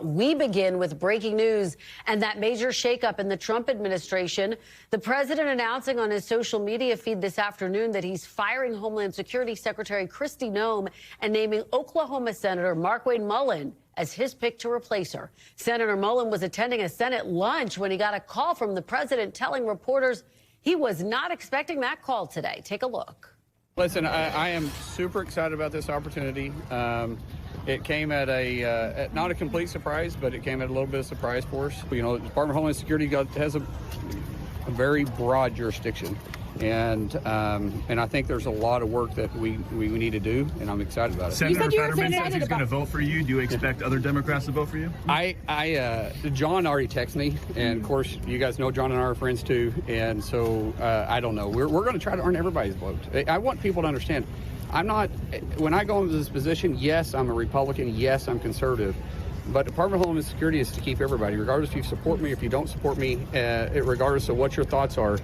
We begin with breaking news and that major shakeup in the Trump administration. The president announcing on his social media feed this afternoon that he's firing Homeland Security Secretary Kristi Noem and naming Oklahoma Senator Markwayne Mullin as his pick to replace her. Senator Mullin was attending a Senate lunch when he got a call from the president telling reporters he was not expecting that call today. Take a look. Listen, I am super excited about this opportunity. It came at not a complete surprise, but it came at a little bit of surprise for us. You know, the Department of Homeland Security has a very broad jurisdiction, and I think there's a lot of work that we need to do, and I'm excited about it. Senator Fetterman says he's going to vote for you. Do you expect other Democrats to vote for you? John already texted me, and of course, you guys know John and I are friends too, and so I don't know. We're going to try to earn everybody's vote. I want people to understand. When I go into this position, yes, I'm a Republican, yes, I'm conservative, but Department of Homeland Security is to keep everybody, regardless if you support me, if you don't support me, regardless of what your thoughts are.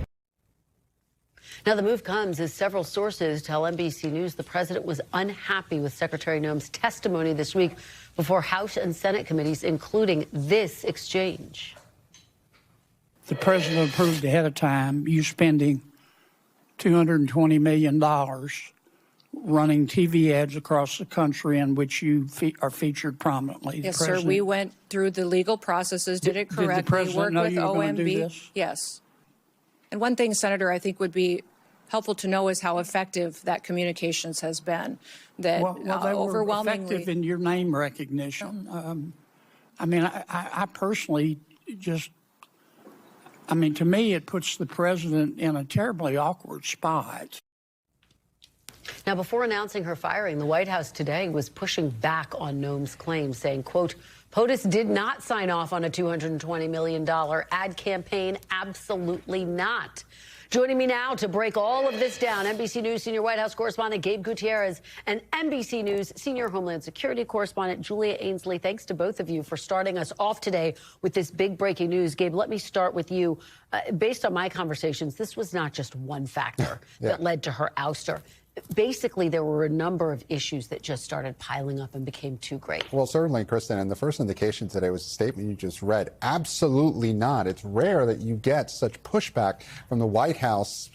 Now, the move comes as several sources tell NBC News the president was unhappy with Secretary Noem's testimony this week before House and Senate committees, including this exchange. The president approved ahead of time you spending $220 million running TV ads across the country in which you are featured prominently. Yes, sir. We went through the legal processes, did it correctly, did the president know worked with you were going to do OMB. this? Yes. And one thing, Senator, I think would be helpful to know is how effective that communications has been. That well, they overwhelmingly were effective in your name recognition. I mean, I personally just, I mean, to me, it puts the president in a terribly awkward spot. Now, before announcing her firing, the White House today was pushing back on Noem's claims, saying, quote, POTUS did not sign off on a $220 million ad campaign. Absolutely not. Joining me now to break all of this down, NBC News senior White House correspondent Gabe Gutierrez and NBC News senior Homeland Security correspondent Julia Ainsley. Thanks to both of you for starting us off today with this big breaking news. Gabe, let me start with you. Based on my conversations, this was not just one factor that led to her ouster. Basically, there were a number of issues that just started piling up and became too great. Well, certainly, Kristen, and the first indication today was a statement you just read. Absolutely not. It's rare that you get such pushback from the White House,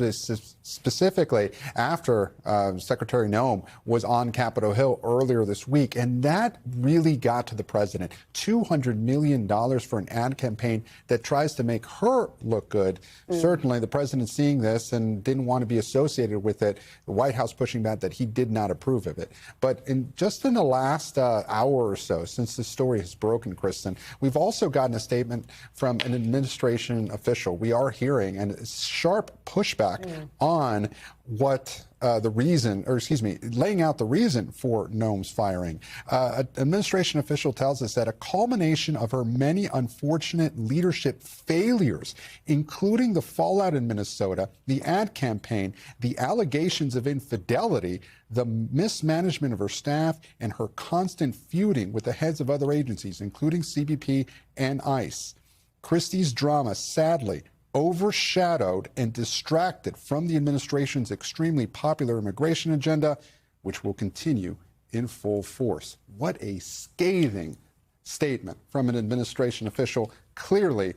specifically after Secretary Noem was on Capitol Hill earlier this week. And that really got to the president. $200 million for an ad campaign that tries to make her look good. Certainly, the president seeing this and didn't want to be associated with it. The White House pushing back that he did not approve of it. But just in the last hour or so, since this story has broken, Kristen, we've also gotten a statement from an administration official. We are hearing a sharp pushback on what the reason, or excuse me, laying out the reason for Noem's firing. An administration official tells us that a culmination of her many unfortunate leadership failures, including the fallout in Minnesota, the ad campaign, the allegations of infidelity, the mismanagement of her staff, and her constant feuding with the heads of other agencies, including CBP and ICE. Kristi's drama, sadly, overshadowed and distracted from the administration's extremely popular immigration agenda, which will continue in full force. What a scathing statement from an administration official. Clearly,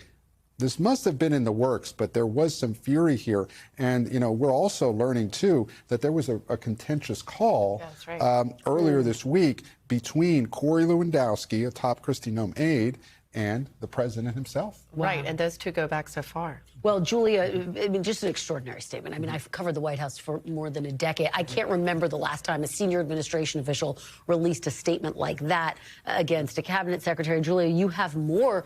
this must have been in the works, but there was some fury here. And, you know, we're also learning, too, that there was a contentious call earlier this week between Corey Lewandowski, a top Kristi Noem aide, and the president himself. Right, and those two go back so far. Well, Julia, I mean, just an extraordinary statement. I mean, I've covered the White House for more than a decade. I can't remember the last time a senior administration official released a statement like that against a cabinet secretary. Julia, you have more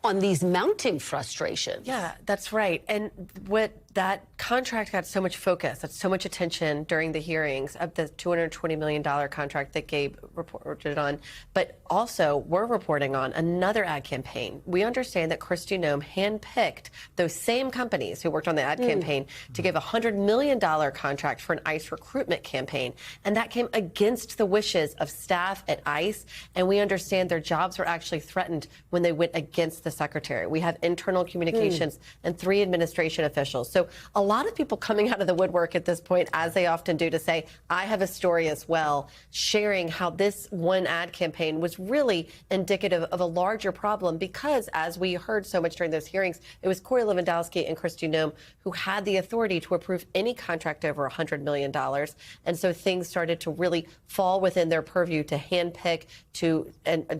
on these mounting frustrations. Yeah, that's right. And what that contract got so much focus, that's so much attention during the hearings of the $220 million contract that Gabe reported on. But also, we're reporting on another ad campaign. We understand that Kristi Noem handpicked those same companies who worked on the ad campaign to give a $100 million contract for an ICE recruitment campaign. And that came against the wishes of staff at ICE. And we understand their jobs were actually threatened when they went against the secretary. We have internal communications and 3 administration officials. So So a lot of people coming out of the woodwork at this point, as they often do, to say, I have a story as well, sharing how this one ad campaign was really indicative of a larger problem because, as we heard so much during those hearings, it was Corey Lewandowski and Kristi Noem who had the authority to approve any contract over $100 million. And so things started to really fall within their purview to handpick, to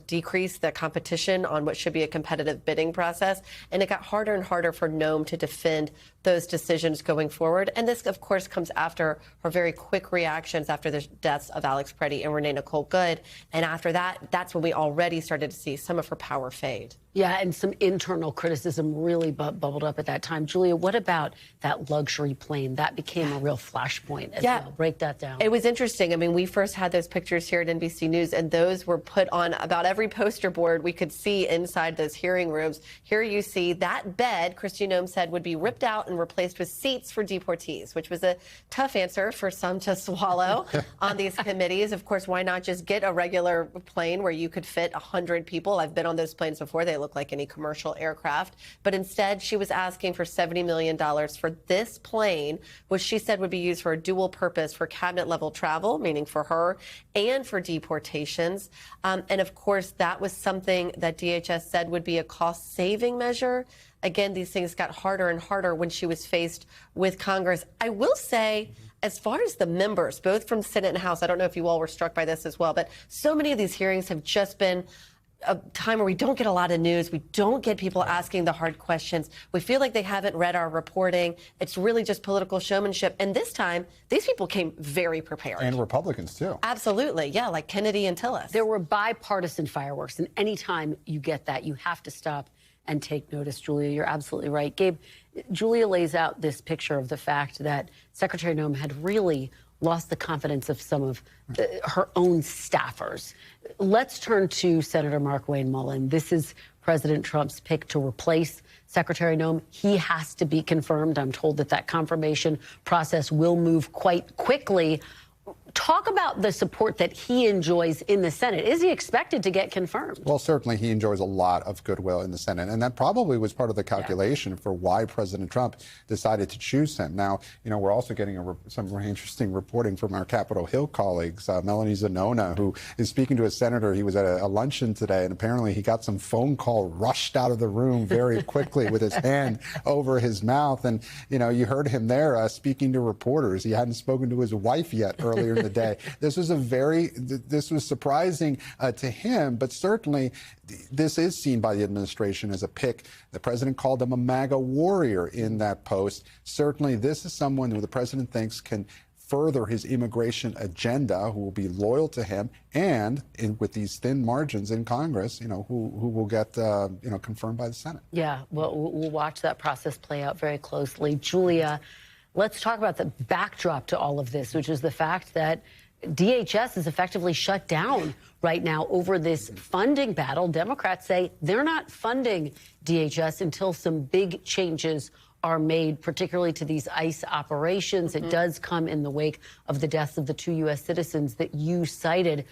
decrease the competition on what should be a competitive bidding process. And it got harder and harder for Noem to defend those decisions going forward. And this, of course, comes after her very quick reactions after the deaths of Alex Preddy and Renee Nicole Good. And after that, that's when we already started to see some of her power fade. Yeah, and some internal criticism really bubbled up at that time. Julia, what about that luxury plane? That became a real flashpoint as well. Break that down. It was interesting. I mean, we first had those pictures here at NBC News, and those were put on about every poster board we could see inside those hearing rooms. Here you see that bed, Kristi Noem said, would be ripped out and replaced with seats for deportees, which was a tough answer for some to swallow on these committees. Of course, why not just get a regular plane where you could fit 100 people? I've been on those planes before. They look like any commercial aircraft. But instead, she was asking for $70 million for this plane, which she said would be used for a dual purpose for cabinet level travel, meaning for her, and for deportations. And of course, that was something that DHS said would be a cost saving measure. Again, these things got harder and harder when she was faced with Congress. I will say, as far as the members, both from Senate and House, I don't know if you all were struck by this as well, but so many of these hearings have just been a time where we don't get a lot of news. We don't get people asking the hard questions. We feel like they haven't read our reporting. It's really just political showmanship. And this time, these people came very prepared. And Republicans, too. Absolutely. Yeah, like Kennedy and Tillis. There were bipartisan fireworks. And anytime you get that, you have to stop and take notice, Julia. You're absolutely right. Gabe, Julia lays out this picture of the fact that Secretary Noem had really lost the confidence of some of her own staffers. Let's turn to Senator Markwayne Mullin. This is President Trump's pick to replace Secretary Noem. He has to be confirmed. I'm told that that confirmation process will move quite quickly. Talk about the support that he enjoys in the Senate. Is he expected to get confirmed? Well, certainly he enjoys a lot of goodwill in the Senate, and that probably was part of the calculation for why President Trump decided to choose him. Now, you know, we're also getting some very interesting reporting from our Capitol Hill colleagues. Melanie Zanona, who is speaking to a senator. He was at a luncheon today, and apparently he got some phone call, rushed out of the room very quickly with his hand over his mouth. And, you know, you heard him there speaking to reporters. He hadn't spoken to his wife yet earlier in the day. This was surprising to him, but certainly this is seen by the administration as a pick. The president called him a MAGA warrior in that post. Certainly this is someone who the president thinks can further his immigration agenda, who will be loyal to him, and with these thin margins in Congress, you know, who will get confirmed by the Senate. Yeah, well, we'll watch that process play out very closely. Julia, let's talk about the backdrop to all of this, which is the fact that DHS is effectively shut down right now over this funding battle. Democrats say they're not funding DHS until some big changes are made, particularly to these ICE operations. It does come in the wake of the deaths of the 2 U.S. citizens that you cited.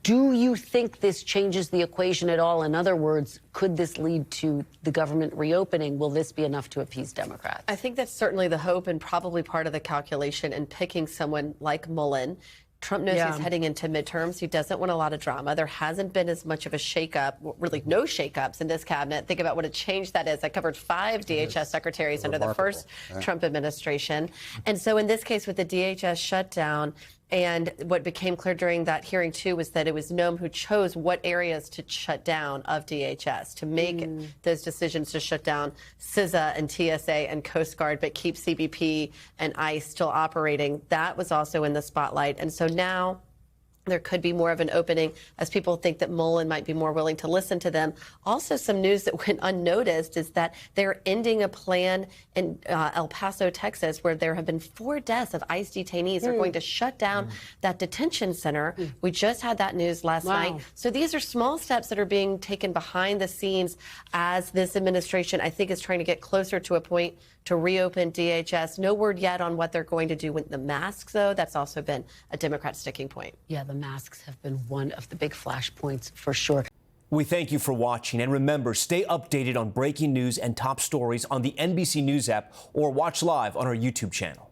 Do you think this changes the equation at all? In other words, could this lead to the government reopening? Will this be enough to appease Democrats? I think that's certainly the hope and probably part of the calculation in picking someone like Mullin. Trump knows he's heading into midterms. He doesn't want a lot of drama. There hasn't been as much of a shakeup, really no shakeups in this cabinet. Think about what a change that is. I covered 5 DHS secretaries under the first Trump administration. And so in this case, with the DHS shutdown, and what became clear during that hearing, too, was that it was Noem who chose what areas to shut down of DHS, to make those decisions to shut down CISA and TSA and Coast Guard, but keep CBP and ICE still operating. That was also in the spotlight. And so now there could be more of an opening as people think that Mullin might be more willing to listen to them. Also, some news that went unnoticed is that they're ending a plan in El Paso, Texas, where there have been 4 deaths of ICE detainees. They're going to shut down that detention center. We just had that news last night. So these are small steps that are being taken behind the scenes as this administration, I think, is trying to get closer to a point to reopen DHS. No word yet on what they're going to do with the masks, though. That's also been a Democrat sticking point. Yeah, the masks have been one of the big flashpoints for sure. We thank you for watching, and remember, stay updated on breaking news and top stories on the NBC News app or watch live on our YouTube channel.